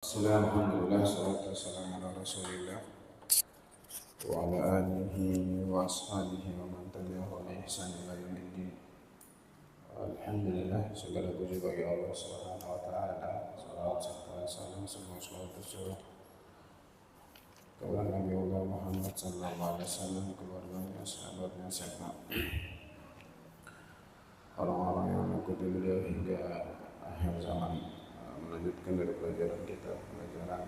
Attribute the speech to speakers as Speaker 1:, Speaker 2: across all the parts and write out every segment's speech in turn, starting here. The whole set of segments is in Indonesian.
Speaker 1: Bismillahirrahmanirrahim. Salatu wassalamu ala Rasulillah wa ala alihi wa ashabihi wa man tabi'ahu bi ihsan ila yaumiddin. Alhamdulillah, segala puji bagi Allah Subhanahu wa taala. Salawat serta salam semoga selalu tercurah kepada Nabi Allah Muhammad sallallahu alaihi wasallam, keluarganya, sahabatnya, serta orang-orang yang mengikuti beliau hingga akhir zaman. Melanjutkan dari pelajaran kita, pelajaran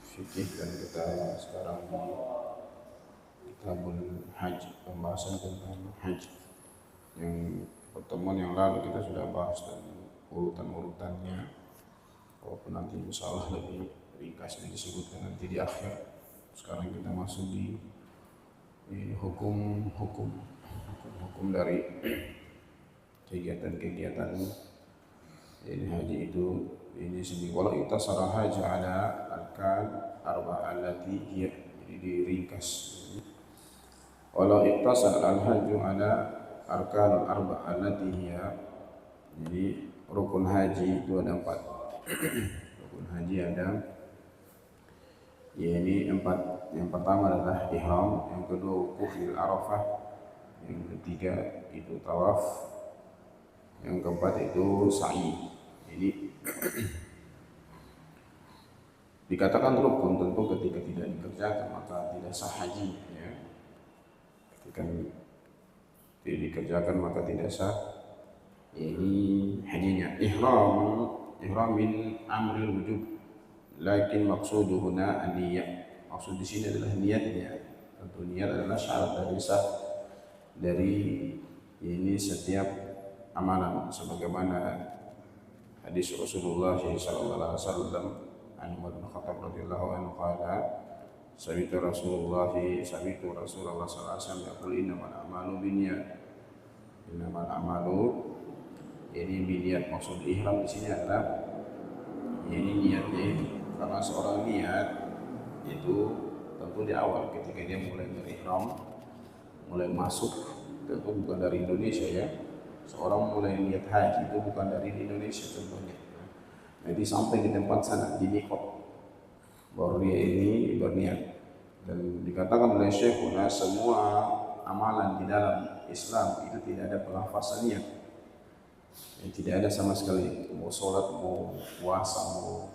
Speaker 1: fikih, dan kita sekarang di Kitabul Haji, pembahasan tentang haji. Yang pertemuan yang lalu kita sudah bahas dan urutan-urutannya, walaupun nanti insya Allah lebih ringkasnya disebutkan nanti di akhir. Sekarang kita masuk di hukum dari kegiatan-kegiatan ini haji itu ini sendiri. Walau iktasara haji ala arkan arba'ah allati hiya, jadi diringkas. Walau iktasara al haji ala arkan arba'ah allati hiya, jadi rukun haji itu ada 4. Rukun haji ada ini 4. Yang pertama adalah ihram, yang kedua wukuf di Arafah, yang ketiga itu tawaf, yang keempat itu sa'i. Jadi dikatakan rukun tentu ketika tidak dikerjakan maka tidak sah haji, ya. Ketika tidak dikerjakan maka tidak sah ini hajinya. Ihram min amril wujub, lakin maqsuduhu huna an-niyah. Maksud di sini adalah niatnya. Tentu niat adalah syarat dari sah dari ini setiap amalan, sebagaimana hadis Rasulullah sallallahu alaihi wasallam an Umar bin Khattab radhiyallahu anhu qala sami'tu Rasulullah sallallahu alaihi wasallam yaqul innamal a'malu binniyat. Innamal a'malu, ini niat. Maksud ihram di sini adalah ini niatnya itu, karena seorang niat itu tentu di awal ketika dia mulai berihram, mulai masuk, tentu bukan dari Indonesia, ya. Seorang mulai niat haji itu bukan dari Indonesia tentunya. Jadi sampai di tempat sana, di miqat, baru dia ini berniat. Dan dikatakan oleh Syekhuna, semua amalan di dalam Islam itu tidak ada pelafazan niat. Tidak ada sama sekali. Mau sholat, mau puasa, mau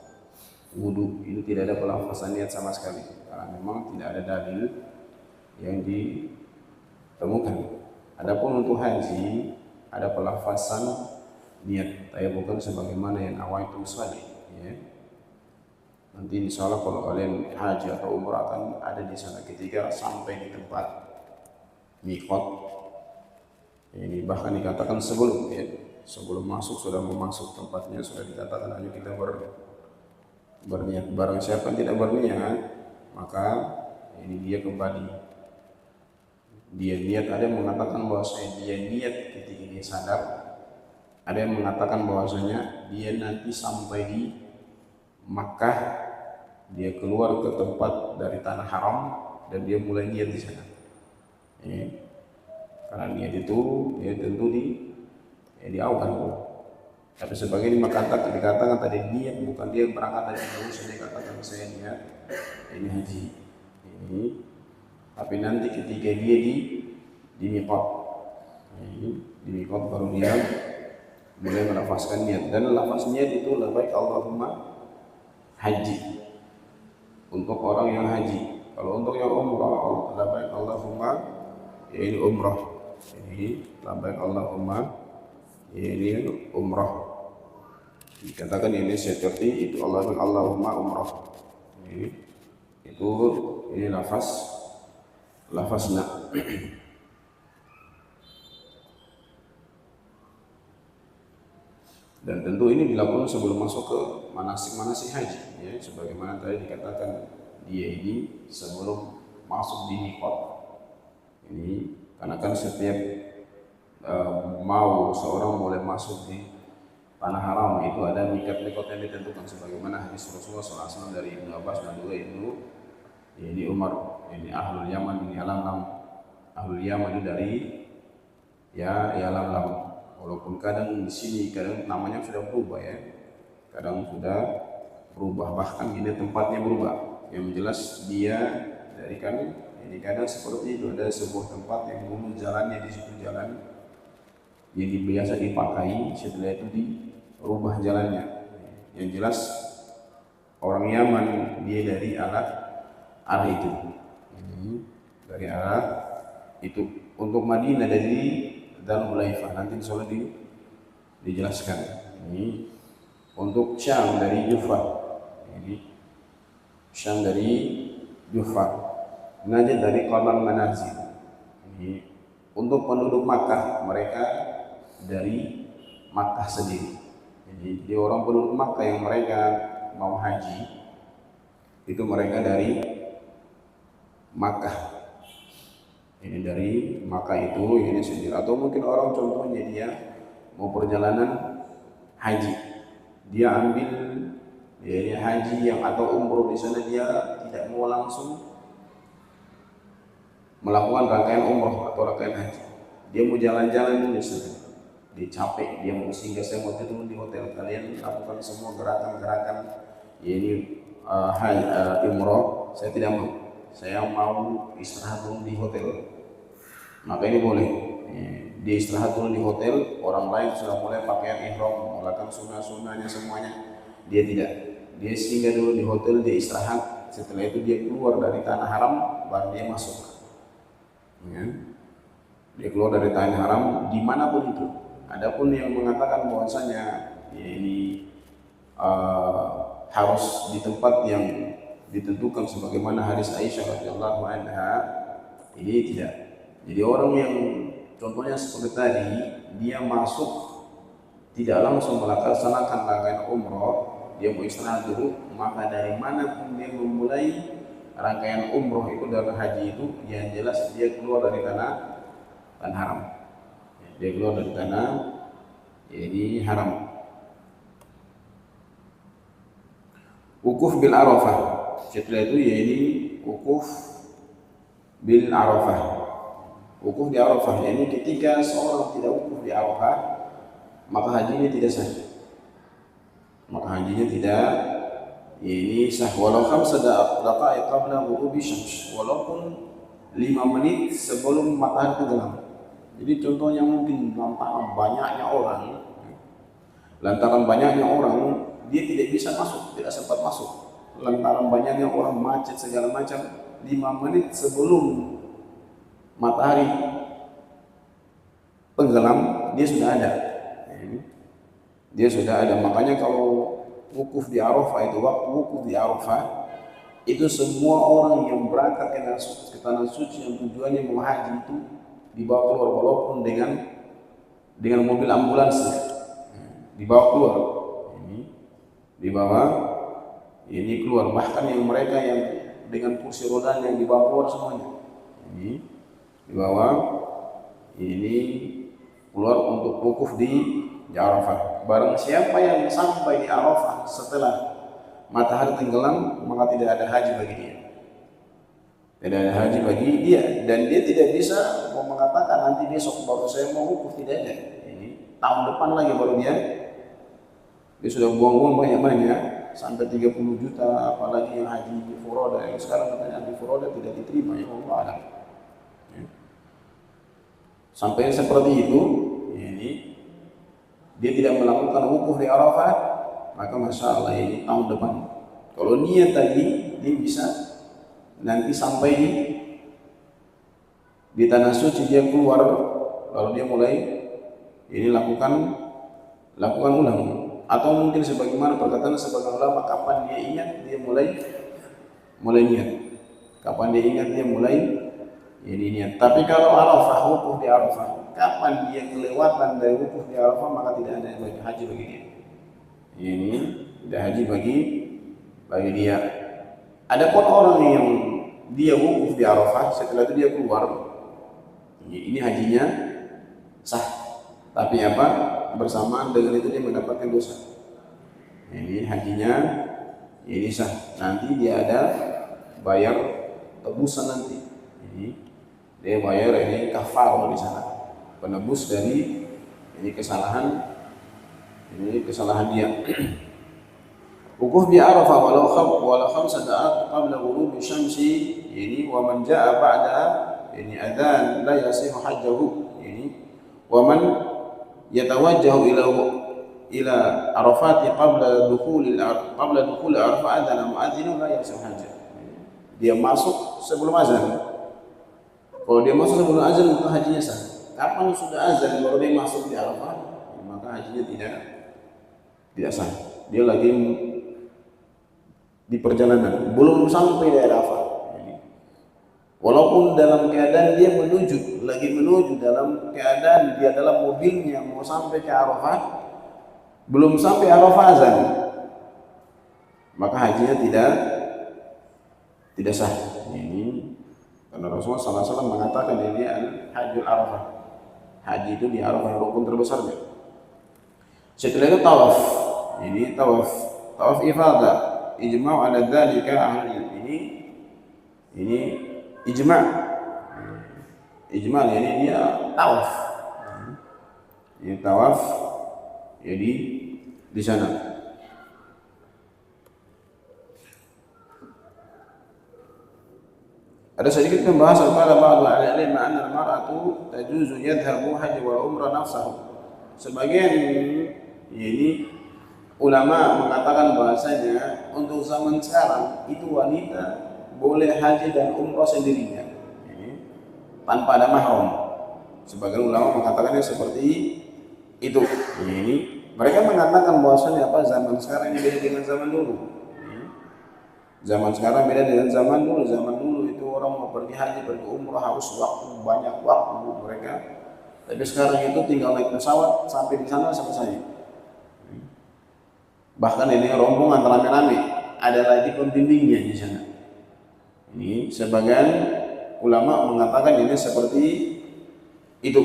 Speaker 1: wudu, itu tidak ada pelafazan niat sama sekali. Karena memang tidak ada dalil yang ditemukan. Adapun untuk haji ada pelafazan niat, tapi bukan sebagaimana yang awal itu salih, ya. Nanti insya Allah kalau kalian haji atau umrah akan ada di sana ketika sampai di tempat miqat. Ini bahkan dikatakan sebelum, ya, sebelum masuk sudah memasuk tempatnya sudah dikatakan ayo kita berniat. Barang siapa yang tidak berniat maka ini dia kembali. Dia niat, ada yang mengatakan bahwasanya dia niat ketika dia sadar, ada yang mengatakan bahwasanya dia nanti sampai di Makkah, dia keluar ke tempat dari tanah haram dan dia mulai niat di sana. Karena niat itu ya tentu di awal. Tapi sebagai dikatakan tadi niat bukan dia berangkat dari Indonesia, dia katakan saya niat ini haji ini. Tapi nanti ketika dia di miqat, di miqat baru dia mulai melafazkan niat. Dan lafaz niat itu labbaik Allahumma haji untuk orang yang haji. Kalau untuk yang umrah, labbaik Allahumma, ya ini umrah. Ini labbaik Allahumma, ya ini umrah. Dikatakan ini seperti itu, Allahumma umrah. Ini lafazna. Dan tentu ini dilakukan sebelum masuk ke manasik haji, ya. Sebagaimana tadi dikatakan dia ini sebelum masuk di miqat. Ini karena kan setiap mau seorang mulai masuk di tanah haram itu ada miqat-miqat yang ditentukan, sebagaimana hadis Rasulullah SAW dari Ibnu Abbas dan juga ini Umar, ini ahlul Yaman, ini Yalamlam. Ahlul Yaman itu dari Yalamlam. Walaupun kadang di sini kadang namanya sudah berubah, ya. Kadang sudah berubah, bahkan ini tempatnya berubah. Yang jelas dia dari kami ini kadang seperti itu, ada sebuah tempat yang dulu jalannya di situ jalan yang biasa dipakai, setelah itu dirubah jalannya. Yang jelas orang Yaman dia dari arah itu, dari arah itu. Untuk Madinah dari Dzul Hulaifah, nanti insyaallah dijelaskan. Ini untuk Syam dari Jufa, ini Syam dari Jufa, Najd dari Qarnan Manazil. Ini untuk penduduk Makkah, mereka dari Makkah sendiri. Jadi di orang penduduk Makkah yang mereka mau haji itu mereka dari Makkah. Ini dari Makkah itu ini sendiri. Atau mungkin orang contohnya dia mau perjalanan haji, dia ambil dia haji yang atau umroh di sana, dia tidak mau langsung melakukan rangkaian umroh atau rangkaian haji, dia mau jalan-jalan dulu di sana. Dia capek, dia mau singgah, saya mau tidur di hotel, kalian lakukan semua gerakan-gerakan ini umroh, saya tidak mau, saya mau istirahat dulu di hotel. Maka ini boleh, dia istirahat dulu di hotel. Orang lain sudah mulai pakaian ihram, melakukan sunnah-sunnahnya semuanya, dia tidak, dia singgah dulu di hotel, dia istirahat. Setelah itu dia keluar dari tanah haram, baru dia masuk. Dia keluar dari tanah haram dimanapun itu. Adapun yang mengatakan bahwasanya ini harus di tempat yang ditentukan sebagaimana hadis Aisyah radhiyallahu anha, ini tidak. Jadi orang yang contohnya seperti tadi, dia masuk tidak langsung melaksanakan rangkaian umroh, dia mau istirahat dulu, maka dari mana pun dia memulai rangkaian umroh itu dari haji itu, yang jelas dia keluar dari tanah haram. Dia keluar dari tanah ini haram. Wukuf bil Arafah, setelah itu yaitu wukuf bil Arafah. Wukuf di Arafah, ini ketika seorang tidak wukuf di Arafah, maka hajinya tidak sah. Maka hajinya tidak ini sah, walau khamsa daqaiq qabla ghurubi syams, walaupun 5 menit sebelum matahari tenggelam. Jadi contohnya mungkin lantaran banyaknya orang, dia tidak bisa masuk, tidak sempat masuk. Lantaran banyaknya orang, macet segala macam, 5 menit sebelum matahari tenggelam dia sudah ada. Dia sudah ada. Makanya kalau wukuf di Arafah itu, waktu wukuf di Arafah itu semua orang yang berangkat ke tanah suci yang tujuannya mau haji itu dibawa keluar, walaupun dengan mobil ambulans dibawa keluar. Ini keluar, bahkan yang mereka yang dengan kursi roda yang dibawa keluar semuanya. Ini dibawa ini keluar untuk wukuf di Arafah. Barang siapa yang sampai di Arafah setelah matahari tenggelam, maka tidak ada haji bagi dia. Tidak ada haji bagi dia, dan dia tidak bisa mau mengatakan nanti besok baru saya mau wukuf, tidak ada. Ini tahun depan lagi baru dia sudah buang-buang banyak-banyak sampai 30 juta, apalagi yang haji di furoda, yang sekarang katanya di furoda tidak diterima, ya Allah alam. Sampai seperti itu, ini dia tidak melakukan wukuf di Arafah, maka masya Allah ini tahun depan. Kalau niat tadi, dia bisa nanti sampai di tanah suci, dia keluar, lalu dia mulai ini lakukan ulang. Atau mungkin sebagaimana perkataan sebagian ulama, kapan dia ingat dia mulai niat. Kapan dia ingat dia mulai ini niat. Tapi kalau Arafah, wukuf di Arafah, kapan dia kelewatan dari wukuf di Arafah, maka tidak ada haji bagi dia. Ini tidak haji bagi dia. Adapun orang yang dia wukuf di Arafah, setelah itu dia keluar, ini hajinya sah. Tapi apa? Bersamaan dengan itu dia mendapatkan dosa. Ini hajinya ini sah. Nanti dia ada bayar tebusan nanti. Dia bayar ini kafar di sana, penebus dari ini kesalahan dia. wukuf bi Arafah walau khamsa da'at qabla ghurubi syamsi, ini wa man jaa ba'da ini adzan la yasihu hajjahu, ini wa man yatawajjahu ila Arafati qabla dukhul Arafah adzana muadzin la yasihu hajjah. Dia masuk sebelum azan. Kalau dia masuk sebelum azan maka hajinya sah. Kapan sudah azan baru dia masuk di Arafah, maka hajinya tidak sah. Dia lagi di perjalanan, belum sampai di Arafah. Walaupun dalam keadaan dia lagi menuju dalam keadaan dia dalam mobilnya mau sampai ke Arafah, belum sampai Arafah azan, maka hajinya tidak sah. Ini karena Rasulullah SAW mengatakan ini hajjul Arafah. Haji itu di Arafah rukun terbesarnya. Setelah itu tawaf. Ini tawaf ifadah. Ijma' ala dzalika ahli ini ijma' ini dia tawaf. Ini tawaf jadi di sana. Ada sedikit pembahasan pada ba'd al-ulama anna al-mar'atu tajuzu yadhhabu haji wal umrah nafsahu. Sebagian ini ulama mengatakan bahasanya untuk zaman sekarang itu wanita boleh haji dan umrah sendirinya, ini tanpa ada mahram. Sebagian ulama mengatakannya seperti itu. Ini mereka mengatakan bahwasanya zaman sekarang ini beda dengan zaman dulu. Zaman sekarang beda dengan zaman dulu. Zaman dulu itu orang mau pergi haji, pergi umrah harus banyak waktu mereka. Tapi sekarang itu tinggal naik pesawat sampai di sana selesai. Bahkan ini rombongan rame-rame, ada lagi pembimbingnya di sana. Ini sebagian ulama mengatakan ini seperti itu.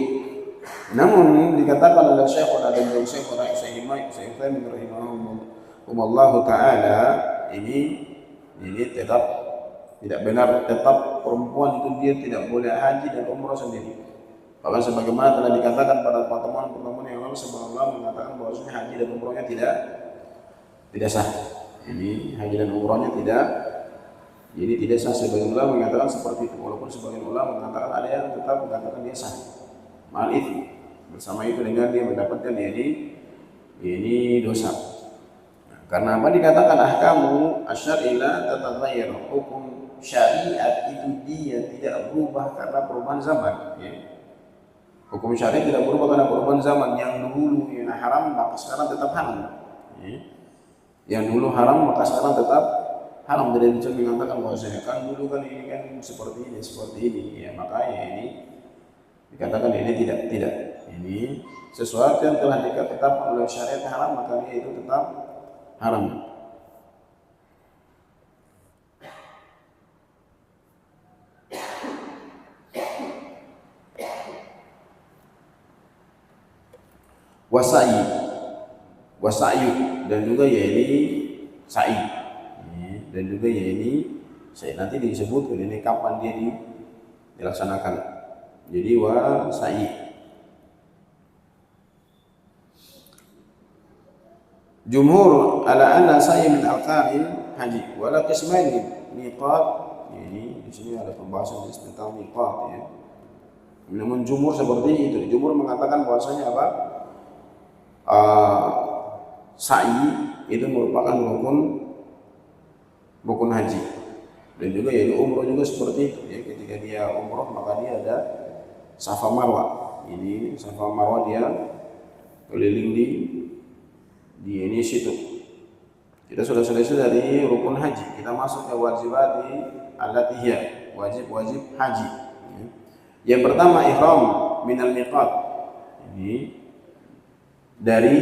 Speaker 1: Namun dikatakan oleh Syekhuna dan Syekhuna Syekhuna rahimahumullah taala ini tetap tidak benar, tetap perempuan itu dia tidak boleh haji dan umrah sendiri. Bahkan sebagaimana telah dikatakan pada pertemuan-pertemuan yang lalu, sebelum Allah mengatakan bahwasanya haji dan umrahnya tidak sah. Ini haji dan umrahnya tidak sah. Sebagian ulama mengatakan seperti itu, walaupun sebagian ulama mengatakan ada yang tetap mengatakan dia sah. Mal itu bersama itu dengan dia mendapatkan ini dosa. Karena apa dikatakan ahkamu asy'ariyah tataghayyar, hukum syariat itu dia tidak berubah karena perubahan zaman. Ya. Hukum syariat tidak berubah karena perubahan zaman. Yang dulu yang haram maka sekarang tetap haram. Ya. Yang dulu haram maka sekarang tetap haram. Tidak bisa mengatakan bahwasanya kan dulu kan ini kan seperti ini. Ya, makanya ini dikatakan ini tidak. Ini sesuatu yang telah ditetapkan oleh syariat haram maka dia itu tetap haram. Wasa'yu dan juga sa'i. Dan juga sa'i nanti disebutkan ini kapan dia dilaksanakan. Jadi sa'i. Jumhur ala anna sa'i min arkanil haji wala qismaini miqat. Ini di sini ada pembahasan tentang miqat ya. Namun jumhur seperti itu. Jumhur mengatakan bahwasanya apa? Sa'i itu merupakan rukun haji. Dan juga umroh juga seperti itu ya. Ketika dia umroh maka dia ada Safa Marwah. Ini Safa Marwah dia keliling di situ. Kita sudah selesai dari rukun haji. Kita masuk ke wajibati alatihya, wajib haji. Yang pertama ihram minal miqat. Ini dari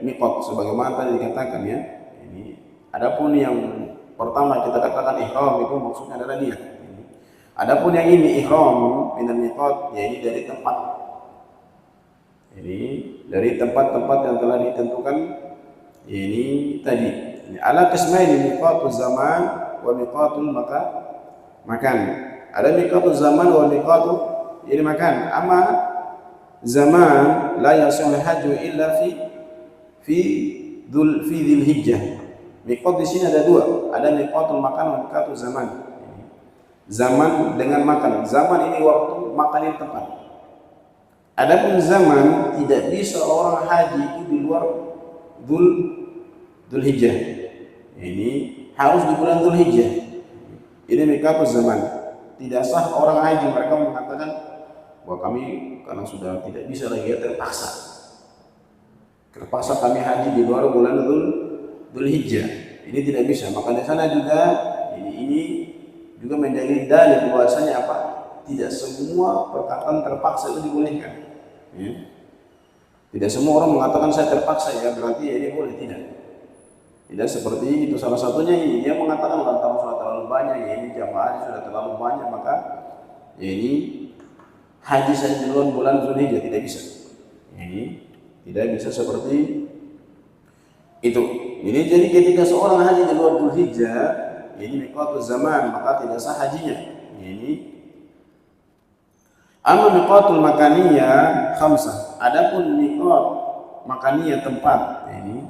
Speaker 1: miqat sebagaimana tadi dikatakan ya. Ini adapun yang pertama kita katakan ihram itu maksudnya adalah niat. Adapun yang ini ihram minal miqat, yaitu dari tempat. Ini dari tempat-tempat yang telah ditentukan ini tadi. Ala qismaini miqatul zaman wa miqatul makan. Ada miqatul zaman wa miqatul makan. Amma zaman la yasul hajju illa fi dzulhijjah. Miqat di sini ada dua, ada miqatul makan dan miqatul zaman. Zaman dengan makan. Zaman ini waktu makan yang tepat. Adapun zaman tidak bisa orang haji itu di luar Dzulhijjah. Ini harus di bulan Dzulhijjah. Ini miqatul zaman. Tidak sah orang haji, mereka mengatakan bahwa kami karena sudah tidak bisa lagi, ya terpaksa kami haji di luar bulan Dzulhijjah. Ini tidak bisa. Maka di sana juga ini juga menjadi dalil bahwasanya apa? Tidak semua perkataan terpaksa itu dibolehkan. Ya. Tidak semua orang mengatakan saya terpaksa ya berarti ya ini boleh, tidak. Tidak seperti itu. Salah satunya ini dia mengatakan lantaran sudah terlalu banyak, ya ini jamaah sudah terlalu banyak, maka ya ini haji saya di luar bulan Dzulhijjah, tidak bisa. Ini tidak bisa seperti itu. Ini jadi ketika seorang haji di luar Dzulhijjah, ini miqatul zaman, maka tidak sah hajinya. Ini amma miqatul makaniyah khamsah. Adapun miqat makaniyah tempat, ini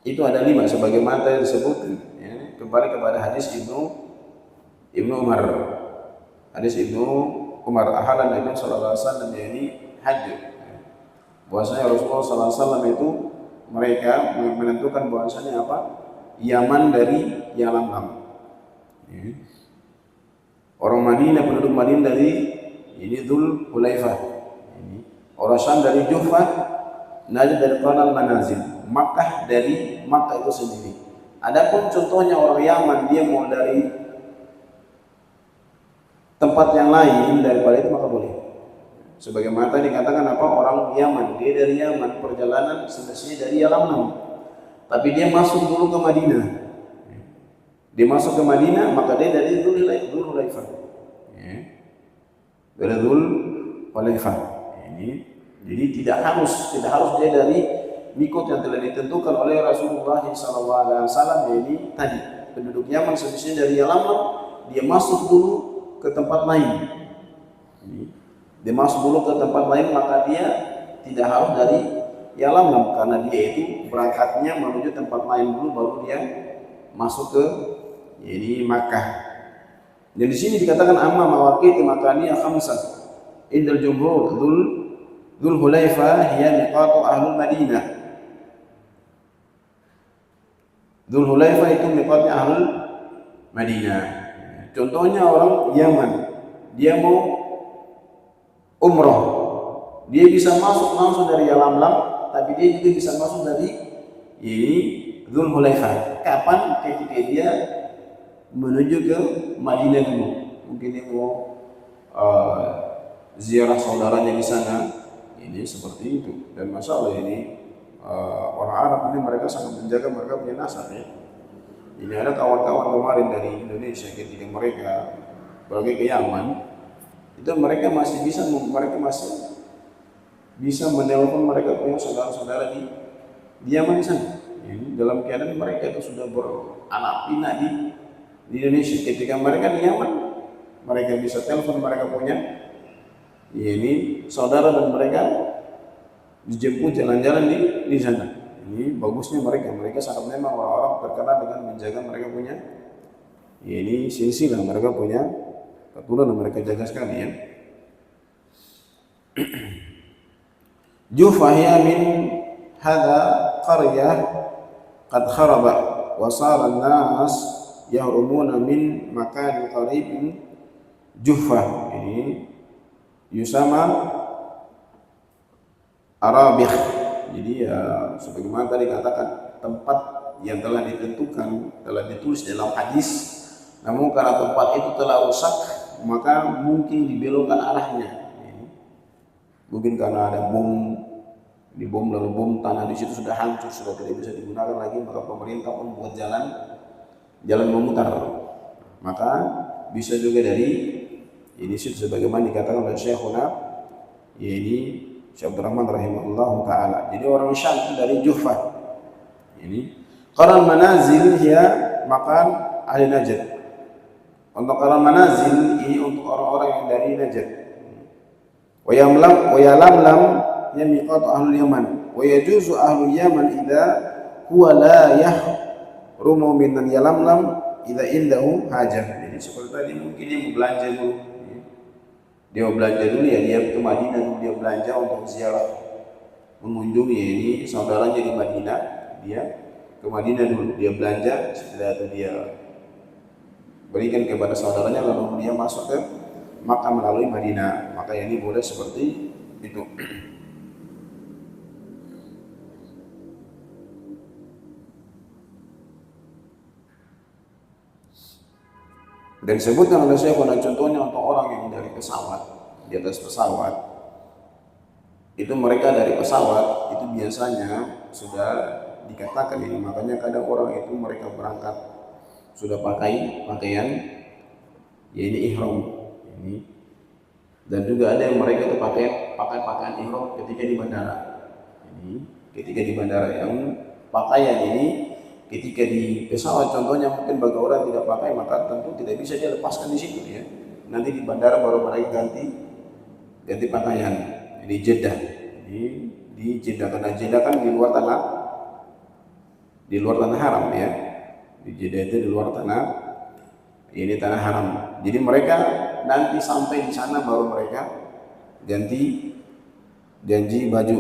Speaker 1: itu ada 5 sebagaimana yang disebutkan. Ya, kembali kepada hadis Ibnu Umar. Hadis Ibnu Umar ahalan Nabi sallallahu alaihi wasallam ini haji. Bahwasanya Rasulullah sallallahu alaihi wasallam itu mereka menentukan bahwasanya apa? Yaman dari Yalamlam. Ya. Orang Madinah, penduduk Madinah dari ini Dzulhulaifah. Ini orang Syam dari Juhfah, Najd dari Qanal Manazil, Makkah dari Makkah itu sendiri. Adapun contohnya orang Yaman, dia mau dari tempat yang lain daripada itu maka boleh. Sebagaimana tadi dikatakan apa, orang Yaman, dia dari Yaman perjalanan semestinya dari Yalamlam, tapi dia masuk dulu ke Madinah. Dia masuk ke Madinah, maka dia dari Dzulhulaifah. Ya. Dari Dzulhulaifah. Ini jadi tidak harus dia dari miqat yang telah ditentukan oleh Rasulullah SAW. Ini tadi penduduk Yaman semestinya dari Yalamlam, dia masuk dulu ke tempat lain. Dia masuk dulu ke tempat lain, maka dia tidak harus dari Yalamlam, karena dia itu berangkatnya menuju tempat lain dulu baru dia masuk ke ini Makkah. Dan di sini dikatakan amma mawaqit makaniyah khamsah indal jumhur Dzulhulaifah hiya miqatu ahlul Madinah. Dzulhulaifah itu miqatnya ahlul Madinah. Contohnya orang Yaman, dia mau umroh, dia bisa masuk langsung dari Yalamlam, tapi dia juga bisa masuk dari ini Dzulhulaifah. Kapan? Ketika dia menuju ke Madinah dulu, mungkin dia mau ziarah saudaranya di sana. Ini seperti itu. Dan masalah ini orang Arab ini mereka sangat menjaga mereka punya nasab ya. Ini ada kawan-kawan kemarin dari Indonesia ketika mereka pergi ke Yaman, itu mereka masih bisa menelpon mereka punya saudara-saudara di Yaman sana. Ini dalam keadaan mereka itu sudah beranak pinak di Indonesia. Ketika mereka di Yaman, mereka bisa telepon mereka punya ini saudara dan mereka dijemput jalan-jalan di sana. Ini bagusnya mereka sangat memang orang-orang terkenal dengan menjaga mereka punya ini silsilah, mereka punya keturunan mereka jaga sekali ya. Jufahya min hadha qaryah qad kharaba wa sara an-nas yahrumuna min makan qarib Juhfah. Ini yusama Arabikh. Jadi ya sebagaimana tadi katakan, tempat yang telah ditentukan, telah ditulis dalam hadis, namun karena tempat itu telah rusak, maka mungkin dibelokkan arahnya. Mungkin karena ada bom lalu bom tanah di situ sudah hancur, sudah tidak bisa digunakan lagi, maka pemerintah pun buat jalan memutar. Maka bisa juga dari ini situ sebagaimana dikatakan oleh Syekhuna ini Syekh Abdurrahman rahimahullah taala. Jadi orang Syam itu dari Juhfah. Ini qaran manazil ya makan ahli Najd. Untuk qaran manazil ini untuk orang-orang yang dari Najd. Wa yalamlam ya miqat ahlul Yaman. Wa yajuzu ahlul Yaman idza huwa la rumu minan yalamlam idza indahu hajah. Jadi seperti tadi mungkin dia mau belanja dulu. Dia mau belanja dulu ya, dia ke Madinah dulu, dia belanja untuk ziarah mengunjungi ini saudaranya di Madinah. Dia ke Madinah dulu, dia belanja, setelah itu dia berikan kepada saudaranya, lalu dia masuk ke Makkah melalui Madinah. Maka ini boleh seperti itu. Dan disebutkan oleh saya pada contohnya untuk orang yang dari pesawat, di atas pesawat, itu mereka dari pesawat itu biasanya sudah dikatakan ini, makanya kadang orang itu mereka berangkat sudah pakai pakaian ya ini ihram ini, dan juga ada yang mereka itu pakai pakaian ihram ketika di bandara. Ini ketika di bandara yang pakaian ini ketika di pesawat contohnya mungkin bagi orang tidak pakai, maka tentu tidak bisa dia lepaskan di situ ya. Nanti di bandara baru mereka ganti pakaian. Di Jeddah, di Jeddah, karena Jeddah kan di luar tanah haram ya. Di Jeddah itu di luar tanah, ini tanah haram. Jadi mereka nanti sampai di sana baru mereka ganti baju.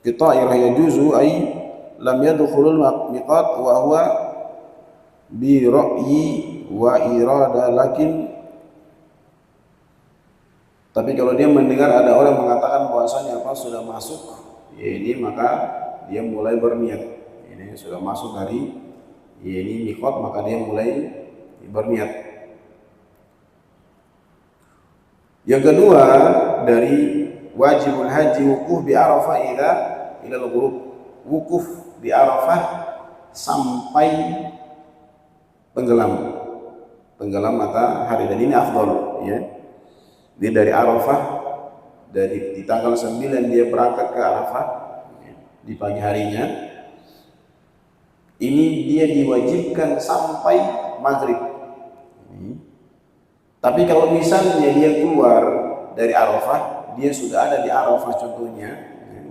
Speaker 1: Kita yajuzu ay lam yadkhulul miqat wa huwa bi ra'yi wa irada, tapi kalau dia mendengar ada orang mengatakan bahwasanya sudah masuk ya ini, maka dia mulai berniat. Ini sudah masuk dari ya ini miqat, maka dia mulai berniat. Yang kedua dari wajibul haji wukuf bi Arafah ila al-ghurub. Wukuf di Arafah sampai tenggelam matahari, dan ini afdal ya. Dia dari Arafah, di tanggal 9 dia berangkat ke Arafah di pagi harinya. Ini dia diwajibkan sampai maghrib. Tapi kalau misalnya dia keluar dari Arafah, dia sudah ada di Arafah contohnya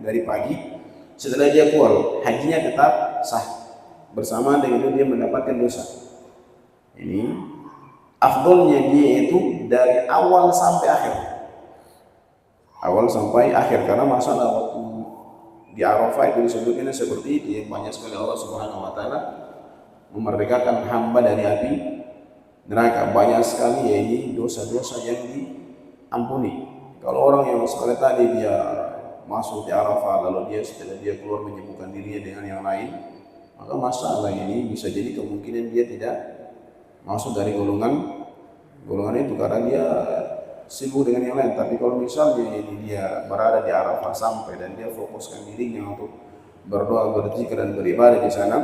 Speaker 1: dari pagi, setelah dia keluar, hajinya tetap sah bersama dengan itu dia mendapatkan dosa. Ini afdolnya dia itu dari awal sampai akhir, karena masalah waktu di Arafah itu disebutnya seperti itu ya, banyak sekali Allah Subhanahu wa taala memerdekakan hamba dari api neraka, banyak sekali ya ini dosa-dosa yang diampuni. Kalau orang yang seperti tadi dia masuk di Arafah lalu setelah dia keluar menyibukkan dirinya dengan yang lain, maka masalah ini bisa jadi kemungkinan dia tidak masuk dari golongan itu karena dia sibuk dengan yang lain. Tapi kalau misalnya ini dia berada di Arafah sampai dan dia fokuskan dirinya untuk berdoa, berzikir dan beribadah di sana,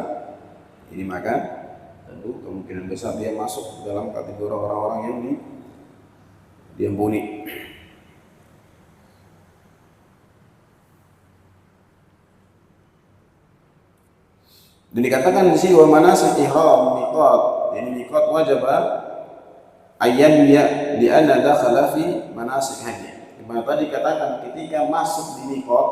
Speaker 1: ini maka tentu kemungkinan besar dia masuk dalam kategori orang-orang yang diampuni. Dan dikatakan di sini wa manasik ihram miqat, ini miqat wajib ayyan ya li anna dakhala fi manasik haji. Dimana tadi dikatakan ketika masuk di miqat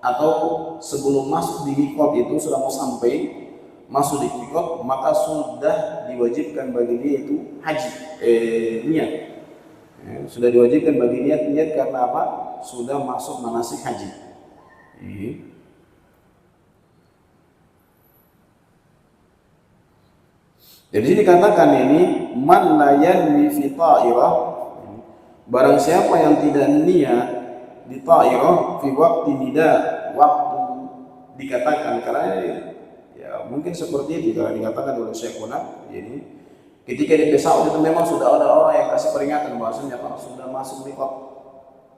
Speaker 1: atau sebelum masuk di miqat itu sudah mau sampai masuk di miqat, maka sudah diwajibkan bagi dia itu haji niat. Sudah diwajibkan bagi niat karena apa? Sudah masuk manasik haji. Jadi dikatakan ini man la yanwi fi ta'irah, barang siapa yang tidak niat di ta'irah fi waqti nida, waktu dikatakan, karena ya mungkin seperti itu karena dikatakan oleh Syekhuna ini ketika di pesawat itu memang sudah ada orang yang kasih peringatan bahwasanya kalau sudah masuk miqat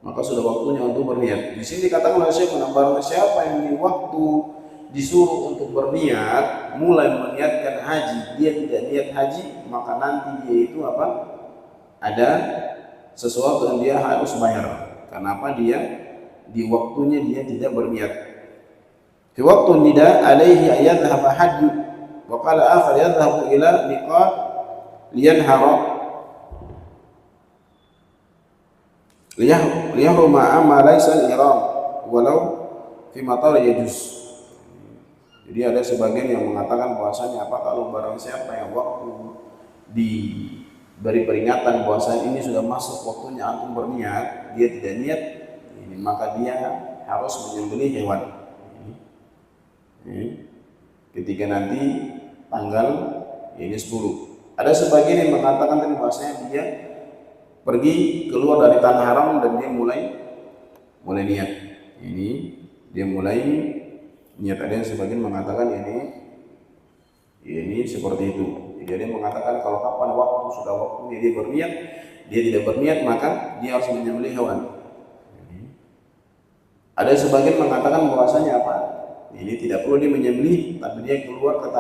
Speaker 1: maka sudah waktunya untuk berniat. Di sini dikatakan oleh Syekhuna barang siapa yang di waktu disuruh untuk berniat, mulai meniatkan haji, dia tidak niat haji, maka nanti dia itu ada sesuatu yang dia harus bayar. Kenapa? Dia di waktunya dia tidak berniat. Di waktu nida alaihi ayadhhab hajju, wa qala akhar yadhhabu ila miqat liyanhara liyahruma amma laysa al-ihram walau fi matar yajuz. Jadi ada sebagian yang mengatakan bahwasanya apa, kalau barang siapa yang waktu diberi peringatan bahwasanya ini sudah masuk waktunya antum berniat, dia tidak niat, ini, maka dia harus menyembelih hewan. Ini, ketika nanti tanggal ini 10. Ada sebagian yang mengatakan tadi bahwasanya dia pergi keluar dari tanah haram dan dia mulai niat. Ini dia mulai niat. Ada yang sebagian mengatakan ini seperti itu. Jadi ada yang mengatakan kalau kapan waktu sudah waktunya dia berniat, dia tidak berniat maka dia harus menyembelih hewan. Ada sebagian mengatakan bahwasanya apa? Ini tidak perlu dia menyembelih, tapi dia keluar dari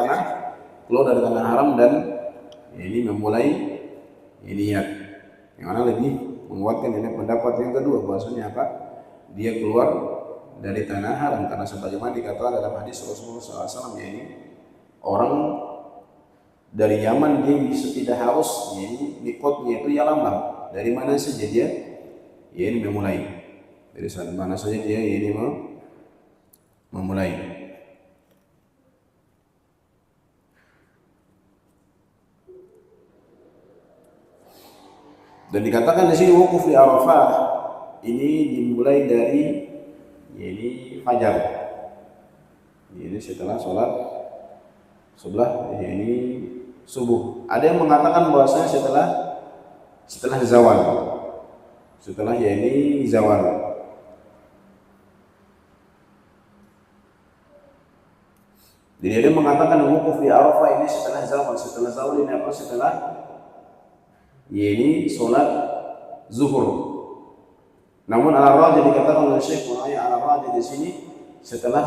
Speaker 1: tanah haram dan ini memulai niat. Yang mana lebih menguatkan ini pendapat yang kedua, bahwasanya apa? Dia keluar dari tanah haram, karena sebagaimana dikatakan dalam hadis Rasulullah SAW, ini orang dari Yaman dia bisa tidak harus, ini mikotnya itu Yalamlam, dari mana saja dia ini memulai, dari mana saja dia ini memulai. Dan dikatakan di sini wukuf di Arafah ini dimulai dari ini fajar. Ini setelah sholat ini subuh. Ada yang mengatakan bahwasanya setelah zawal. Setelah ini zawal. Jadi ada yang mengatakan wukuf di Arafah ini setelah zawal. Setelah zawal ini apa? Setelah ini sholat zuhur. Namun al-rajih dikatakan oleh Syekh Muhammad al-rajih di sini setelah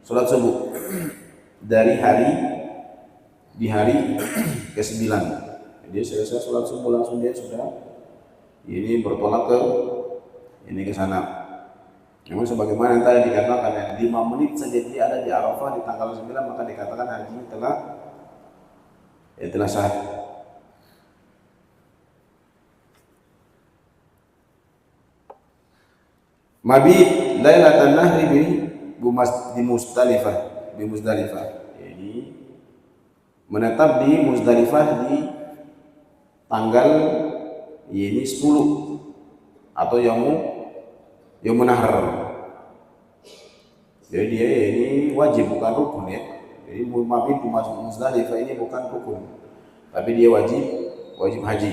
Speaker 1: sholat subuh dari di hari ke-9. Jadi selesai sholat subuh langsung dia sudah ini bertolak ke sana. Namun sebagaimana yang tadi dikatakan 5 menit saja dia ada di Arafah di tanggal 9, maka dikatakan haji telah sah. Mabit Lailatan Nahri di Muzdalifah. Jadi menetap di Muzdalifah di tanggal ini 10 atau Yaum Nahar. Jadi dia ini wajib, bukan rukun ya. Jadi mabit di Muzdalifah ini bukan rukun, tapi dia wajib haji.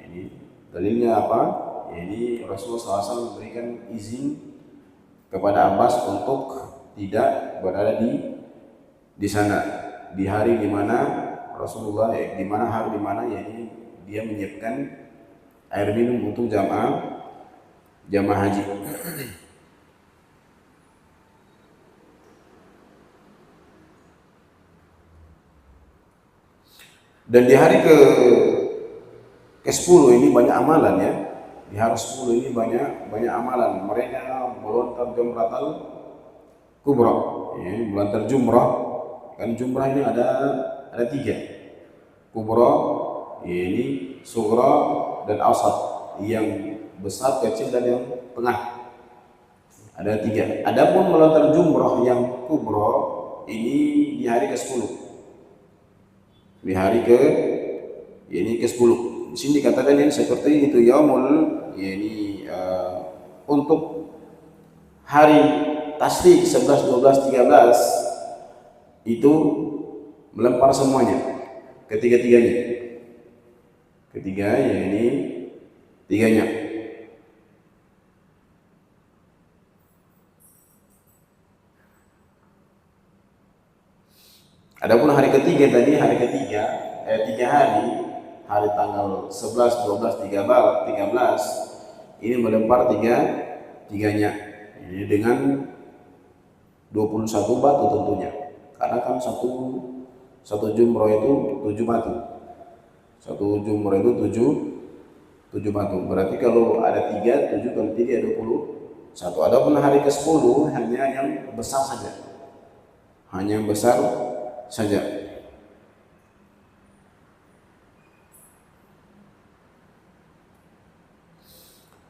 Speaker 1: Ini dalilnya apa? Ini Rasulullah SAW memberikan izin kepada Abbas untuk tidak berada di sana di hari dimana Rasulullah hari dimana yakni dia menyiapkan air minum untuk jamaah haji. Dan di hari ke-10 ini banyak amalan ya. Di hari 10 ini banyak amalan. Mereka melontar Jamratul Kubra, ya, melontar jumrah. Kan jumrah ini ada 3. Kubra, ini sughra dan awsat. Yang besar, kecil dan yang tengah. Ada 3. Adapun melontar jumrah yang kubra ini di hari ke-10. Di hari ke-10. Di sini dikatakan yang seperti itu yaumul untuk hari tasrik 11, 12, 13 itu melempar semuanya, ketiga-tiganya. Tiganya. Adapun hari ketiga tadi, 3 hari tanggal 11, 12, 13 ini melempar tiganya ini dengan 21 batu tentunya, karena kan satu jumroh itu 7 batu. Satu jumroh itu 7 batu. Berarti kalau ada 3, 7 kali 3 21. Adapun hari ke-10 hanya yang besar saja.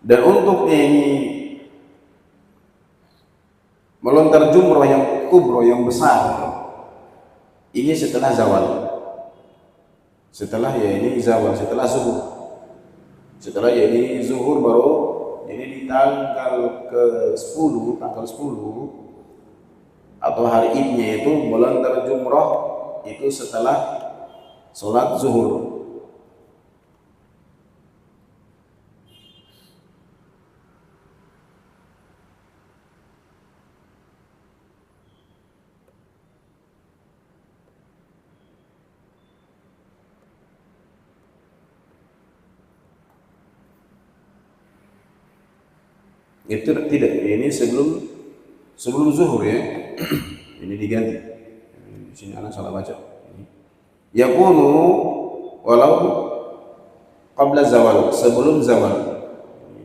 Speaker 1: Dan untuk ini melontar jumrah yang kubro, yang besar, ini setelah zawal. Setelah ya ini zawal, setelah zuhur. Setelah ya ini zuhur baru, jadi di tanggal ke-10, tanggal 10 atau hari idnya itu melontar jumrah itu setelah sholat zuhur. Itu tidak, ini sebelum zuhur ya. Ini diganti. Di sini anak salah baca. Yakunu walau qabla zawal, sebelum zawal.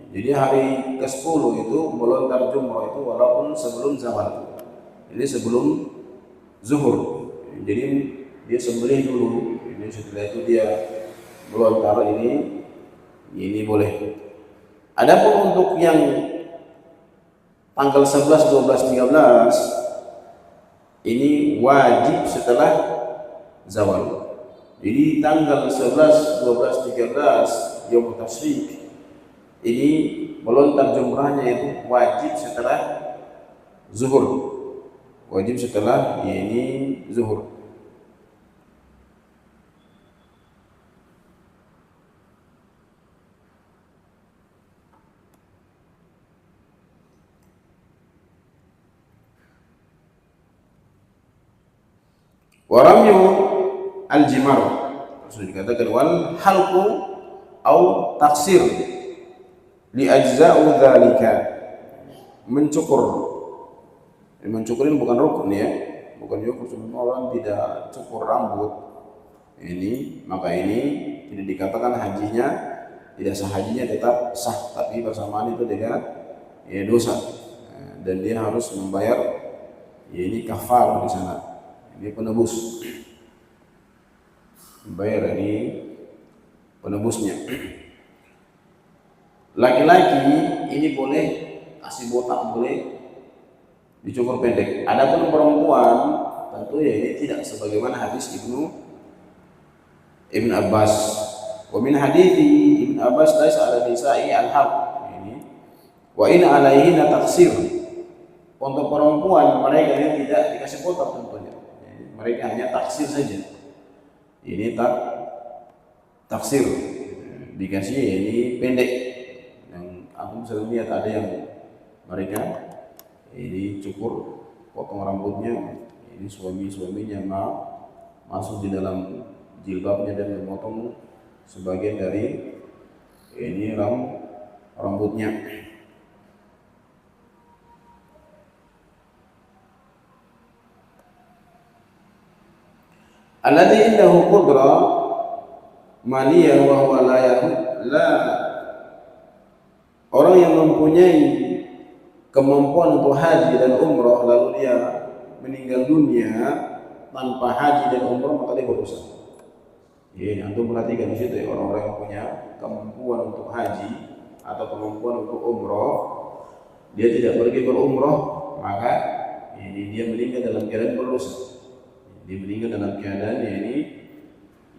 Speaker 1: Jadi hari ke-10 itu melontar jumrah itu walaupun sebelum zawal. Ini sebelum zuhur. Jadi dia sembelih dulu. Ini setelah itu dia melontar ini boleh. Adapun untuk yang tanggal 11, 12, 13 ini wajib setelah zawal. Jadi tanggal 11, 12, 13 Yaum Tasyrik ini melontar jumrahnya itu wajib setelah zuhur. Wajib setelah ini zuhur. Waramyu al-jimar, sudah dikatakan wal halqu au taksir li ajza'u dzalika, mencukur. Mencukur ini bukan rukun ya, bukan rukun. Semua orang tidak cukur rambut ini, maka ini tidak dikatakan hajinya tidak sah, hajinya tetap sah, tapi bersamaan itu dengan ya dosa, dan dia harus membayar ya ini kafar di sana. Ini penebus, membayar ini penebusnya. Laki-laki ini boleh kasih botak, boleh dicukur pendek. Adapun perempuan tentu ya ini tidak, sebagaimana hadis Ibn Abbas. Wa min hadithi Ibn Abbas laisa ala nisa'i al-haq, ini wa in alaihinna taksir. Untuk perempuan mereka ini tidak dikasih botak tentunya. Mereka hanya taksir saja. Ini taksir, dikasih ini pendek. Yang aku bisa lihat ada yang mereka ini cukur, potong rambutnya. Ini suaminya mau masuk di dalam jilbabnya dan memotong sebagian dari ini rambutnya. Alladzi indahu qudra maliyah wa huwa la, orang yang mempunyai kemampuan untuk haji dan umrah lalu dia meninggal dunia tanpa haji dan umrah, maka dia berdosa. Ya, antum perhatikan di situ ya, orang-orang yang punya kemampuan untuk haji atau kemampuan untuk umrah, dia tidak pergi berumrah, maka ini dia meninggal dalam keadaan berdosa. Dia meninggal dalam keadaan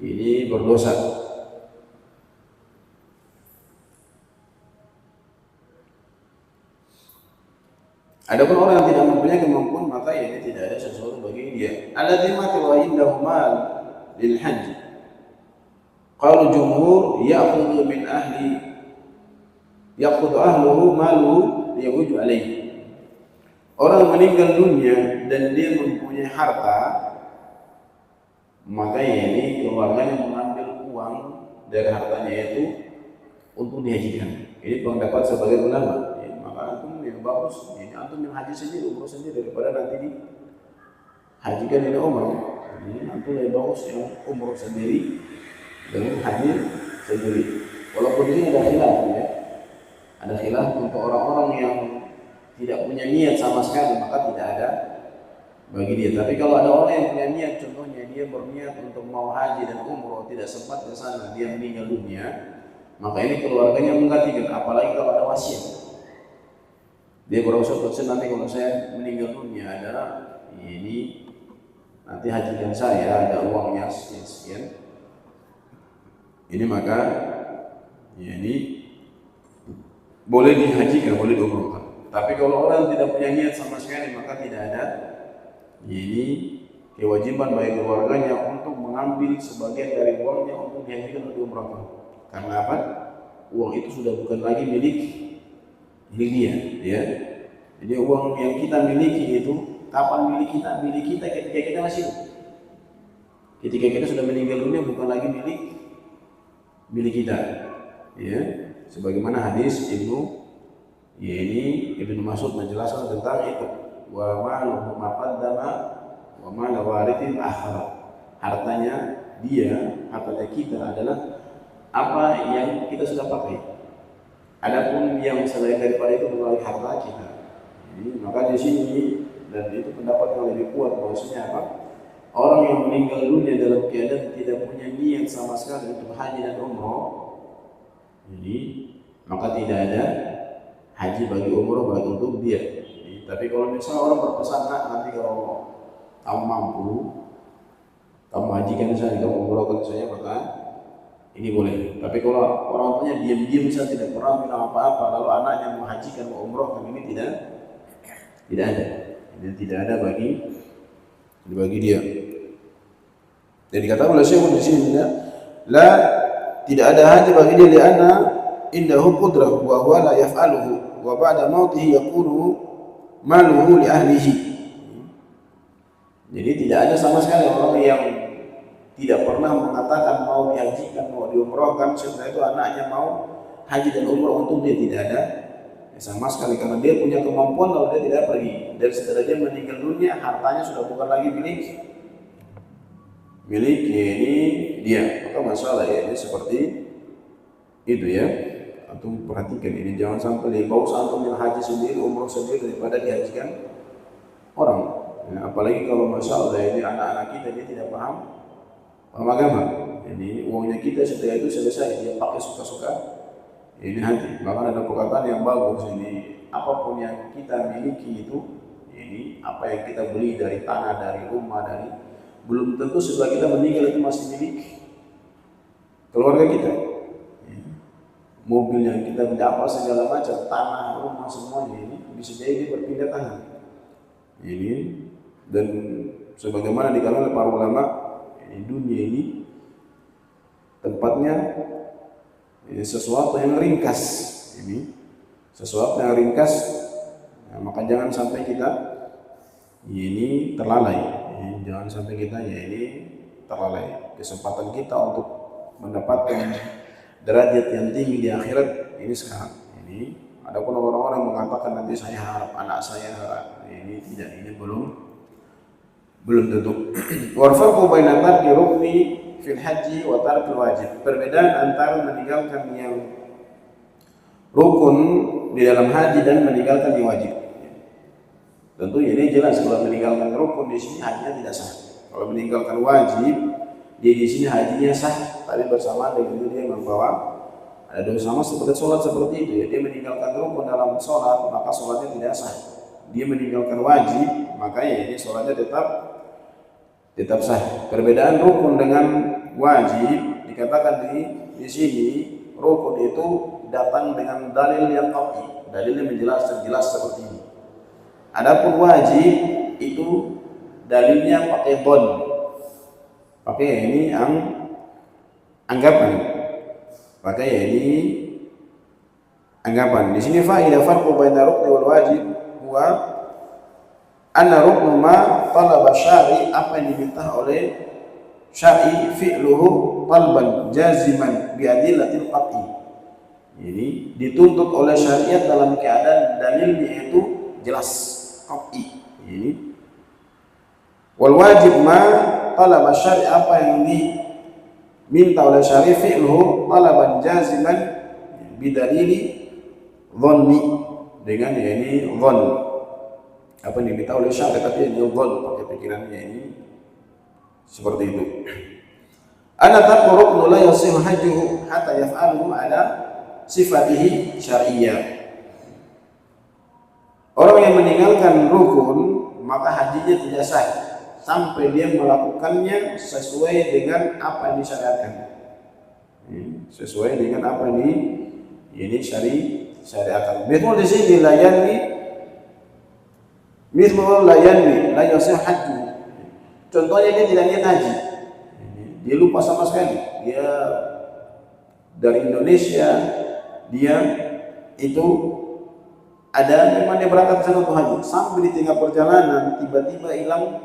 Speaker 1: ini berdosa. Adapun orang yang tidak mempunyai kemampuan, maka ini tidak ada sesuatu bagi dia. Alladzi mati wa indahu mal lil haji. Qalu jumhur ya'khudhu min ya'khudhu ahluhu maluhu liyawju alaihi. Orang meninggal dunia dan dia mempunyai harta, maka ini keluarganya mengambil uang dari hartanya itu untuk dihajikan. Ini pendapat sebagian ulama. Ya, maka antum yang bagus, ini antum yang haji sendiri, umroh sendiri, daripada nanti dihajikan ini umroh. Ini antum yang bagus yang umroh sendiri dengan haji sendiri. Walaupun ini ada khilaf ya, ada khilaf untuk orang-orang yang tidak punya niat sama sekali, maka tidak ada bagi dia. Tapi kalau ada orang yang punya niat, contohnya dia berniat untuk mau haji dan umroh, tidak sempat ke sana, dia meninggal dunia, maka ini keluarganya menggantikan. Apalagi kalau ada wasiat, dia berusaha nanti kalau saya meninggal dunia ada ini nanti hajikan saya, ada uangnya sekian, ini maka ini boleh dihajikan, boleh diumrohkan. Tapi kalau orang tidak punya niat sama sekali, maka tidak ada ini kewajiban bagi keluarganya untuk mengambil sebagian dari uangnya untuk dihajikan atau diumrohkan. Karena apa? Uang itu sudah bukan lagi milik dia, ya. Jadi uang yang kita miliki itu kapan milik kita? Milik kita ketika kita masih hidup. Ketika kita sudah meninggal dunia bukan lagi milik kita, ya. Sebagaimana hadis Ibnu Mas'ud menjelaskan tentang itu. Wa maluhu ma qaddama wa ma lawarithin akhar. Hartanya kita adalah apa yang kita sudah pakai. Adapun yang selain daripada itu bukan harta kita. Maka di sini dan itu pendapat yang lebih kuat bahwasanya apa? Orang yang meninggal dunia dalam keadaan tidak punya niat sama sekali untuk haji dan umroh, jadi maka tidak ada haji bagi umroh bagi untuk dia. Tapi kalau misalnya orang berpesan, nanti kalau kamu mampu, kamu hajikan saya, kamu umrohkan saya, maka ini boleh. Tapi kalau orang tuanya diam-diam misalnya tidak pernah bilang apa-apa, lalu anaknya mau hajikan, mau umrohkan, ini tidak ada. Ini tidak ada bagi dia. Jadi dikatakan oleh Syekh di sini tidak ada haji bagi dia li'anna indahu qudrah wa huwa la yaf'aluhu wa ba'da mautihi yakunu maluhu li ahlihi. Jadi tidak ada sama sekali orang yang tidak pernah mengatakan mau dihajikan, mau diumrohkan, setelah itu anaknya mau haji dan umroh untuk dia, tidak ada sama sekali, karena dia punya kemampuan lalu dia tidak pergi, dan setelah dia meninggal dunia hartanya sudah bukan lagi milik ini dia. Maka masalah ya ini seperti itu ya. Antum perhatikan ini, jangan sampai lebih antum yang haji sendiri, umroh sendiri daripada dihajikan orang. Ya, apalagi kalau masalah ini anak-anak kita dia tidak paham agama. Ini uangnya kita setelah itu selesai dia pakai suka-suka ini haji. Bahkan ada perkataan yang bagus ini, apapun yang kita miliki itu, ini apa yang kita beli dari tanah, dari rumah, dari belum tentu setelah kita meninggal itu masih milik keluarga kita. Mobil yang kita dapat segala macam, tanah, rumah, semuanya ini bisa jadi berpindah tangan. Ini dan sebagaimana dikatakan oleh para ulama, ini dunia ini tempatnya sesuatu yang ringkas. Ini sesuatu yang ringkas, nah, maka jangan sampai kita ini terlalai. Jangan sampai kita terlalai kesempatan kita untuk mendapatkan derajat yang tinggi di akhirat ini sekarang. Ini adapun orang-orang mengatakan nanti saya harap anak saya harap, ini tidak, ini belum tentu. Warfaqu baina tarki rukni fil haji wa tarkil wajib. Perbedaan antara meninggalkan yang rukun di dalam haji dan meninggalkan yang wajib. Tentu ini jelas, kalau meninggalkan rukun di sini hajinya tidak sah. Kalau meninggalkan wajib, dia di sini hajinya sah, tapi bersamaan dengan itu dia membawa ada dosa sama seperti sholat seperti itu. Ya, dia meninggalkan rukun dalam sholat, maka sholatnya tidak sah. Dia meninggalkan wajib, maka ya ini sholatnya tetap sah. Perbedaan rukun dengan wajib dikatakan di sini rukun itu datang dengan dalil yang qat'i, dalilnya menjelaskan jelas seperti ini. Adapun wajib itu dalilnya pakai dhon, pakai ini anggapan, pakai ini anggapan. Di sini faedah farqu baina rukni wal wajib huwa anna ruknu ma talaba syari, apa yang diminta oleh syar'i fi'luhu talban jaziman bi adillatil qat'i. Ini dituntut oleh syariat dalam keadaan dalilnya itu jelas qat'i. Ini wal wajib ma talaba syari, apa yang diminta oleh syari fi'luhu talaban jaziman bidalili dhanni, dengan ini dhann, apa yang diminta oleh syari tapi dia dhann pakai pikirannya ini seperti itu. Ana taqrubnu la yasihu hajjuhu hatta yaf'aluhu ala sifatihi syar'iyyah. Orang yang meninggalkan rukun, maka hajinya tidak sah sampai dia melakukannya sesuai dengan apa yang disyariatkan. Sesuai dengan apa ini syariatkan. Misal di sini la yasih haji. Contohnya dia tidak niat haji. Dia lupa sama sekali. Dia dari Indonesia, dia itu ada memang dia berangkat ke sana untuk haji. Sampai di tengah perjalanan tiba-tiba hilang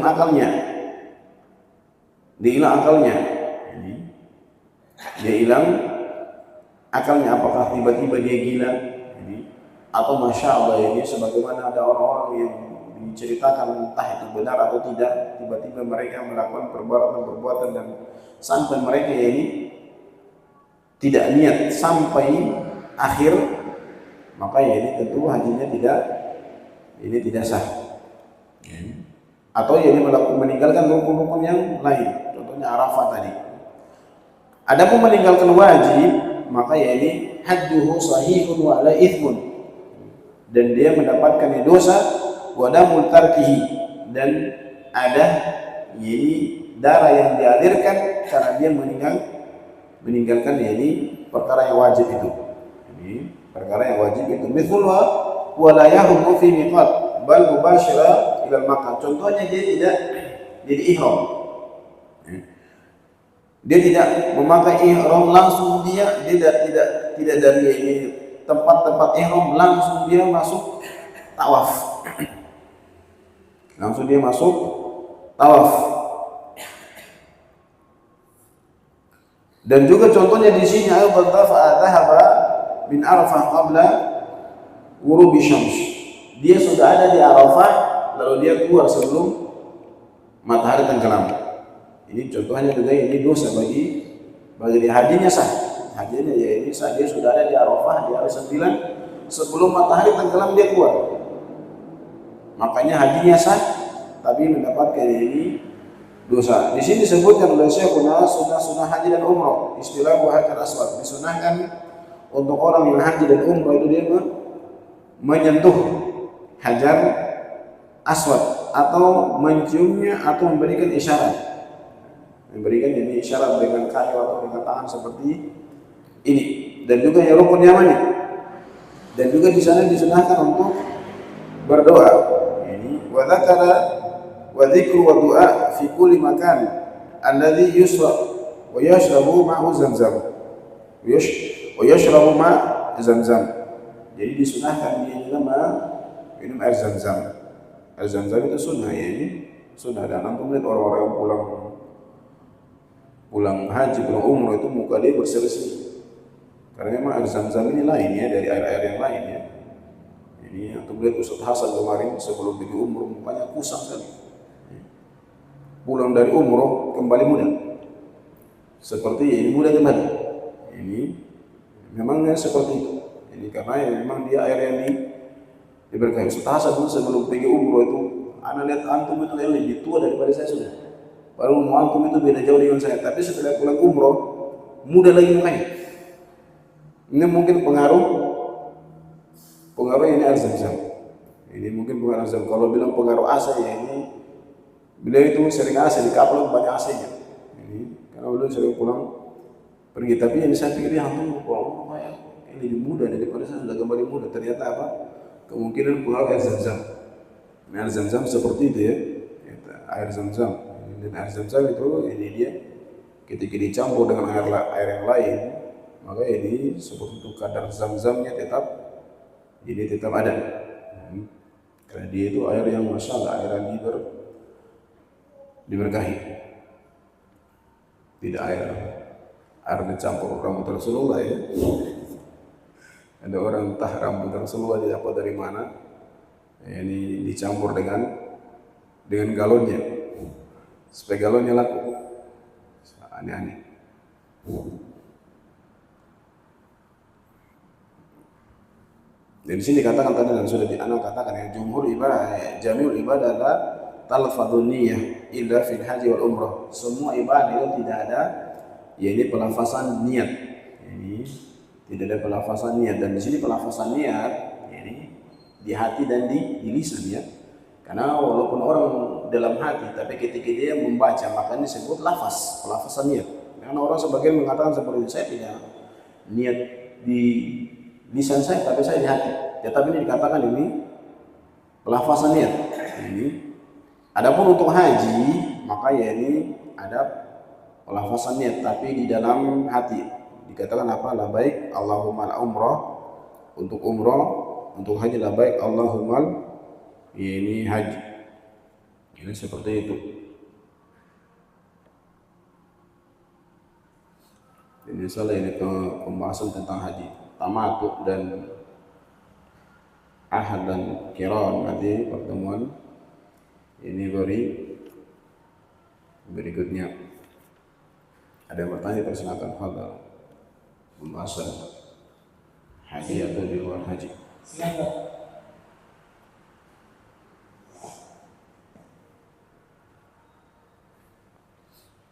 Speaker 1: akalnya. Dia hilang akalnya. Dia hilang akalnya, apakah tiba-tiba dia gila? Atau masya Allah ini sebagaimana ada orang-orang yang diceritakan entah itu benar atau tidak, tiba-tiba mereka melakukan perbuatan dan sampai mereka ini tidak niat sampai akhir, maka ini tentu hajinya tidak sah. Atau ini meninggalkan rukun-rukun yang lain, contohnya Arafah tadi. Adapun meninggalkan wajib, maka ini hajjuhu sahihun wa la ithmun, dan dia mendapatkan dosa wadamul tarkihi, dan ada ini darah yang dialirkan karena dia meninggalkan ini perkara yang wajib itu. Ini perkara yang wajib itu. Mithlullah wa la yahrumu fi miqat bal mubashira ila Makkah. Contohnya dia tidak jadi ihram. Dia tidak memakai ihram langsung, dia tidak dari ini tempat-tempat ihram langsung dia masuk tawaf. Langsung dia masuk tawaf. Dan juga contohnya di sini ayat dhahaba min Arafah qabla ghurubi syams. Dia sudah ada di Arafah lalu dia keluar sebelum matahari tenggelam. Ini contohnya juga ini dosa bagi dia. Hajinya sah. Hajinya ya ini sah, dia sudah ada di Arafah di hari 9 sebelum matahari tenggelam dia keluar. Makanya hajinya sah tapi mendapatkan ini dosa. Di sini disebutkan oleh Syekhuna sunnah haji dan umrah. Istilah hajar aswad. Disunahkan untuk orang yang haji dan umrah itu dia menyentuh hajar aswad atau menciumnya atau memberikan isyarat. Memberikan ini isyarat dengan kayu atau dengan tangan seperti ini. Dan juga yang rukun yamani. Dan juga di sana disunahkan untuk berdoa. Ini wa dzakara wa dzikru wa du'a fi kulli makan alladhi yusra wa yashrabu ma'u zamzam. Wa yashrabu ma' zamzam. Jadi disunahkan dia juga minum air zamzam. Air zamzam itu sunnah ya, ini sunnah. Dan antum lihat orang-orang yang pulang haji, pulang umroh itu muka dia berseri-seri. Karena memang air zamzam ini lain ya dari air-air yang lain ya. Ini antum lihat Ustaz Hasan kemarin sebelum pergi umroh mukanya kusam sekali. Pulang dari umroh kembali muda. Seperti ini muda kembali. Ini memangnya seperti itu. Ini karena ya memang dia air yang diberkahi. Ustaz Hasan itu sebelum pergi umroh itu, ana lihat antum itu lebih tua daripada saya sudah. Baru antum itu beda jauh dengan saya. Tapi setelah pulang umroh muda lagi mukanya. Ini mungkin pengaruh ini air zamzam. Ini mungkin pengaruh zamzam. Kalau bilang pengaruh AC ya ini beliau itu sering AC di kapal banyak AC-nya. Ini karena beliau sering pulang pergi. Tapi yang saya pikir antum kok ini lebih muda daripada saya sudah kembali muda. Ternyata apa? Kemungkinan pengaruh air zamzam. Air zamzam seperti itu ya. Air zamzam. Dan air zamzam itu ini dia ketika dicampur dengan air yang lain, maka ini seperti itu kadar zamzamnya tetap ada. Karena dia itu air yang masya Allah, air yang diberkahi. Tidak air dicampur rambut Rasulullah ya. Ada orang entah rambut Rasulullah didapat dari mana, ini dicampur dengan galonnya. Supaya galonnya laku. Aneh-aneh. Dan di sini dikatakan tadi dan sudah anak katakan ya, jamiul ibadah la talfadhu niyyah illa fil haji wal umrah. Semua ibadah itu tidak ada ini pelafasan niat. Ini tidak ada pelafasan niat, dan di sini pelafasan niat ini di hati dan di lisan ya. Karena walaupun orang dalam hati, tapi ketika dia membaca maka ini disebut lafaz, pelafasan niat. Karena orang sebagian mengatakan seperti itu, saya tidak niat di lisan saya, tapi saya di hati. Tetapi ini dikatakan ini pelafasan niat. Ini. Adapun untuk haji, maka ya ini ada pelafasan niat, tapi di dalam hati. Dikatakan apa? Labaik Allahumma umrah, untuk umrah, untuk haji labaik Allahumma ini haji. Ini seperti itu. Ini salah, ini pembahasan tentang haji tamattu dan ahad dan qiran. Nanti pertemuan ini berikutnya. Ada yang bertanya, persilakan. Fadhal. Pembahasan haji atau di luar haji.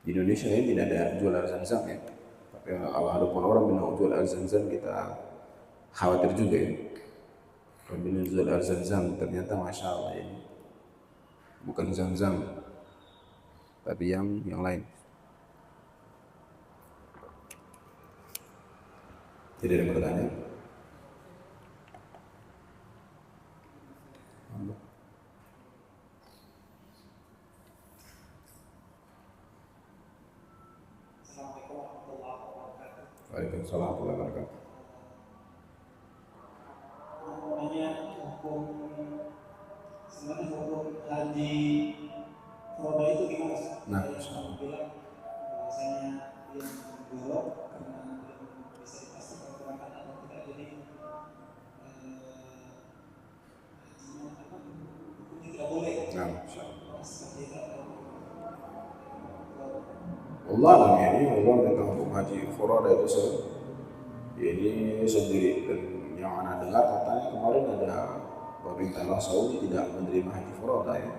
Speaker 1: Di Indonesia ini tidak ada jual air zam-zam ya. Tapi kalau ada pun orang bilang jual air zam-zam, kita khawatir juga ya. Kalau bilang jual air zam-zam, ternyata masya Allah ini bukan zam-zam, tapi yang lain. Tidak ada pertanyaan. Waalaikumsalam warahmatullahi wabarakatuh.
Speaker 2: Namanya hukum, sebenarnya hukum haji foda itu gimana sih?
Speaker 1: Nah,
Speaker 2: yang bilang bahwasanya dia menggolok karena belum bisa dipastikan berangkat atau tidak, jadi hajinya apa? Hukumnya tidak boleh.
Speaker 1: Nah,
Speaker 2: Seperti itu.
Speaker 1: Allah alam ya, ini Allah tentang hukum haji furada itu ini sendiri. Dan yang anak dengar katanya kemarin ada pemerintah Arab Saudi tidak menerima haji furada ya,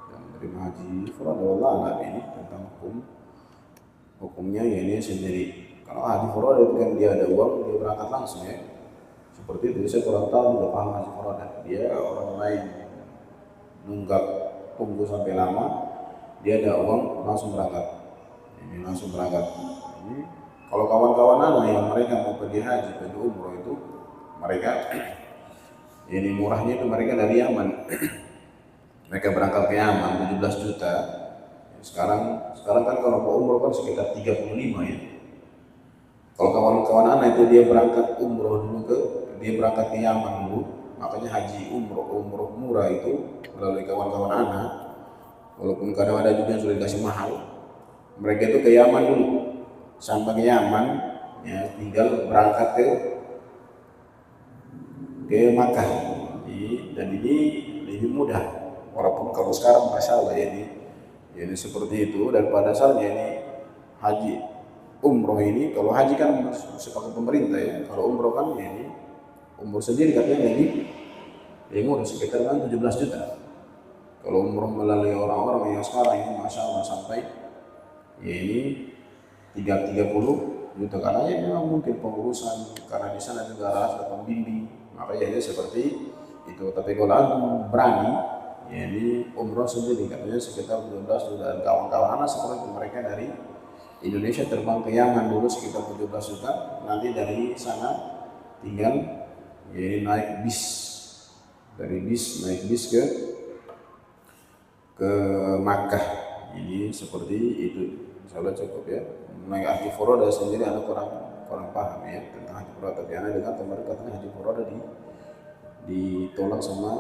Speaker 1: yang menerima haji furada. Allah alam ini tentang hukumnya ya ini sendiri. Kalau haji furada itu kan dia ada uang, dia berangkat langsung ya, seperti itu. Saya kurang tahu, tidak paham haji furada. Dia orang lain nunggak, tunggu sampai lama, dia ada uang langsung berangkat. Ini langsung berangkat. Ini kalau kawan-kawan anak yang mereka mau pergi haji, pergi umroh itu, mereka ini murahnya itu mereka dari Yaman. Mereka berangkat ke Yaman 17 juta. Sekarang kan kalau mau umroh kan sekitar 35 ya. Kalau kawan-kawan anak itu dia berangkat umroh dulu dia berangkat ke Yaman dulu, makanya haji umroh murah itu melalui kawan-kawan anak. Walaupun kadang ada juga yang sudah dikasih mahal. Mereka itu ke Yaman dulu, sampai ke Yaman ya, tinggal berangkat ke Makkah. Dan ini lebih mudah, walaupun kalau sekarang masya Allah ini seperti itu. Dan pada asalnya ini haji umroh ini, kalau haji kan sepakat pemerintah ya, kalau umroh kan ya ini umroh sendiri katanya lebih murah, sekitar 17 juta. Kalau umroh melalui orang-orang yang sekarang ini masya Allah sampai ya ini 30 juta. Karena ya memang mungkin pengurusan, karena di sana juga ada pembimbing, makanya ya seperti itu. Tapi kalau antum berani ya ini umroh sendiri katanya sekitar 12 juta. Dan kawan-kawan anak seperti mereka dari Indonesia terbang ke Yaman dulu sekitar 17 juta, nanti dari sana tinggal ya naik bis, dari bis naik bis ke Makkah. Ini seperti itu. Insyaallah cukup ya. Mengenai haji furoda sendiri anak kurang paham ya tentang haji furoda. Tapi anak dengar kemarin katanya haji furoda ditolak sama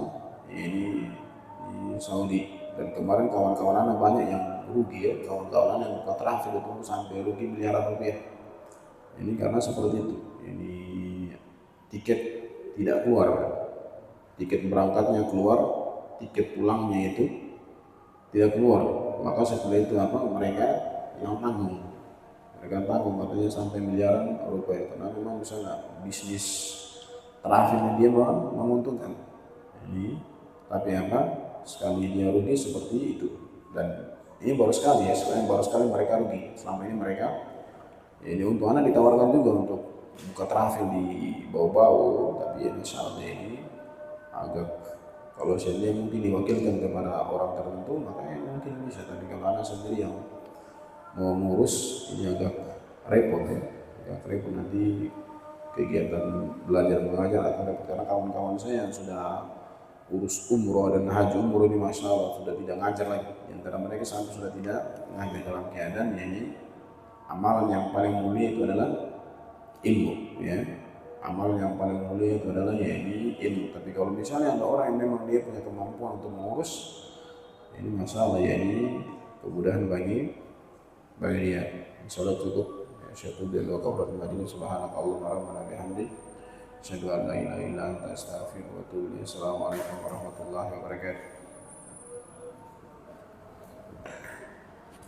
Speaker 1: ini di Saudi. Dan kemarin kawan-kawan anak banyak yang rugi ya, kawan-kawan anak yang bukan traffic itu sampai rugi miliaran rupiah. Ini karena seperti itu. Ini tiket tidak keluar, tiket berangkatnya keluar, tiket pulangnya itu tidak keluar. Maka setelah itu apa, mereka yang tanggung, katanya sampai miliaran rupiah. Karena memang misalnya bisnis trafiknya dia menguntungkan. Ini tapi apa, sekali dia rugi seperti itu. Dan ini baru sekali ya, baru sekali mereka rugi. Selama ini mereka ini untuk anak ditawarkan juga untuk buka trafik di bau-bau, tapi ya insya Allah ini agak Kalau seandainya mungkin diwakilkan kepada orang tertentu, maka ya mungkin bisa. Tapi kalau anak sendiri yang mau ngurus, ini agak repot ya, agak repot nanti kegiatan belajar mengajar akan repot. Karena kawan-kawan saya yang sudah urus umroh dan haji umroh ini masya Allah sudah tidak ngajar lagi. Di antara mereka sampai sudah tidak ngajar dalam keadaan ini amalan yang paling mulia itu adalah ilmu, ya. Amalan yang paling mulia itu adalah yakni ilmu. Tapi kalau misalnya ada orang yang memang dia punya kemampuan untuk mengurus, ini masalah yakni kemudahan bagi dia. Insyaallah cukup. Syukur dari Allah Subhanahu wa ta'ala. Asyhadu an la ilaha illa anta astaghfiruka wa atubu ilaik. Assalamualaikum warahmatullahi wabarakatuh.